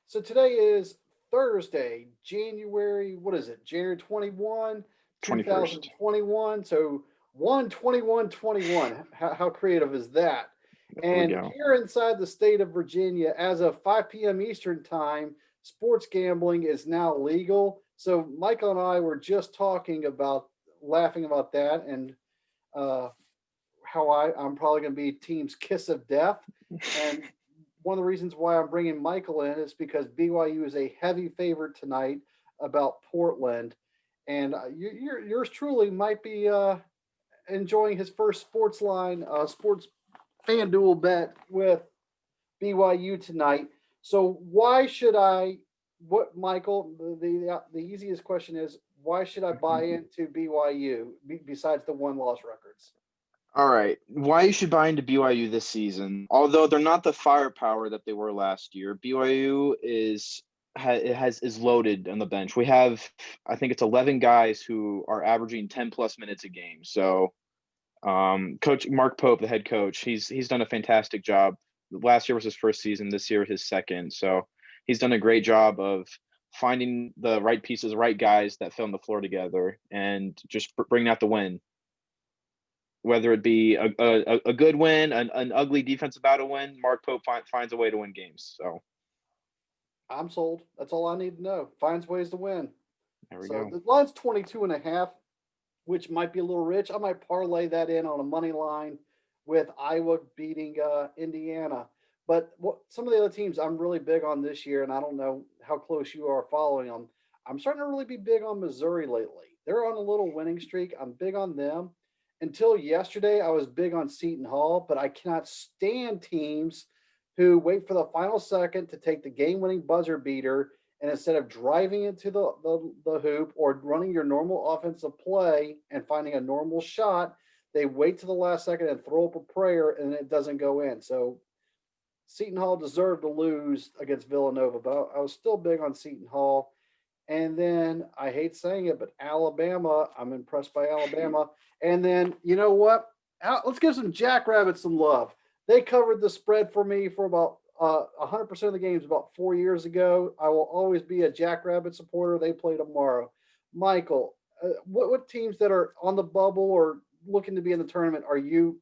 So today is Thursday, January, what is it? January 21, 21st. 2021. So 1/21/21. How creative is that? There we And go. here inside the state of Virginia, as of 5 p.m. Eastern time, sports gambling is now legal. So Michael and I were just talking about laughing about that and uh, how I'm probably going to be team's kiss of death. And one of the reasons why I'm bringing Michael in is because BYU is a heavy favorite tonight about Portland, and yours truly might be enjoying his first sports FanDuel bet with BYU tonight. So why should I? What Michael? The easiest question is why should I buy into BYU besides the one loss records? All right. Why you should buy into BYU this season? Although they're not the firepower that they were last year, BYU is loaded on the bench. We have, I think it's 11 guys who are averaging 10 plus minutes a game. So, Coach Mark Pope, the head coach, he's done a fantastic job. Last year was his first season. This year his second. So he's done a great job of finding the right pieces, right guys that fill in the floor together, and just bringing out the win. Whether it be a good win, an ugly defensive battle win, Mark Pope finds a way to win games. So I'm sold. That's all I need to know. Finds ways to win. there we So go. the line's 22.5, which might be a little rich. I might parlay that in on a money line with Iowa beating Indiana. But some of the other teams I'm really big on this year, and I don't know how close you are following them. I'm starting to really be big on Missouri lately. They're on a little winning streak. I'm big on them. Until yesterday, I was big on Seton Hall, but I cannot stand teams who wait for the final second to take the game-winning buzzer beater, and instead of driving into the hoop or running your normal offensive play and finding a normal shot, they wait to the last second and throw up a prayer and it doesn't go in. So Seton Hall deserved to lose against Villanova, but I was still big on Seton Hall. And then I hate saying it, but Alabama, I'm impressed by Alabama. And then you know what? Let's give some Jackrabbits some love. They covered the spread for me for about 100% of the games about 4 years ago. I will always be a Jackrabbit supporter. They play tomorrow. Michael, what teams that are on the bubble or looking to be in the tournament are you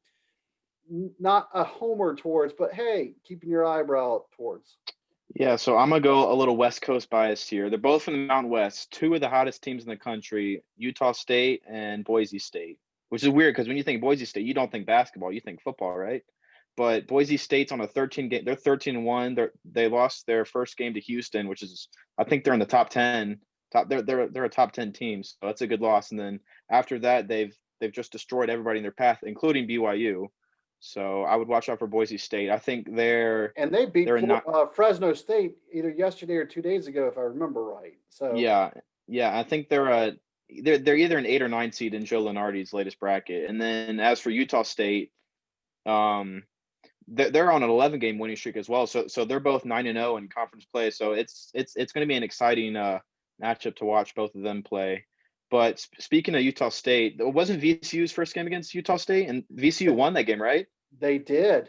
not a homer towards, but hey, keeping your eyebrow towards? Yeah, so I'm gonna go a little West Coast bias here. They're both from the Mountain West, two of the hottest teams in the country, Utah State and Boise State, which is weird because when you think Boise State, you don't think basketball, you think football, right? But Boise State's on a 13 game, they're 13-1. They lost their first game to Houston, which is I think they're in the top 10. They're a top 10 team, so that's a good loss. And then after that, they've just destroyed everybody in their path, including BYU. So I would watch out for Boise State. I think And they beat they're not. Fresno State either yesterday or 2 days ago, if I remember right. So Yeah, yeah. I think they're either an 8 or 9 seed in Joe Lenardi's latest bracket. And then as for Utah State, um, they're on an 11 game winning streak as well. So they're both 9-0 in conference play. So it's going to be an exciting matchup to watch both of them play. But speaking of Utah State, it wasn't VCU's first game against Utah State, and VCU th- won that game, right? they did.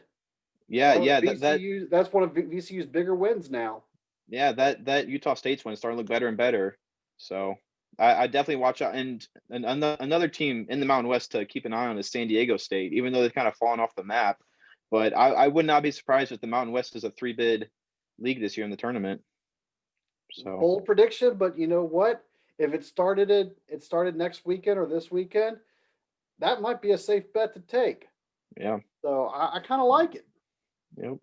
Yeah, That was yeah. VCU. That's one of VCU's bigger wins now. That Utah State's one is starting to look better and better. So I definitely watch out. And another team in the Mountain West to keep an eye on is San Diego State, even though they've kind of fallen off the map. But I would not be surprised if the Mountain West is a 3 bid league this year in the tournament. So Bold prediction, but you know what? If it started next weekend or this weekend, that might be a safe bet to take. yeah, So I kind of like it. yep.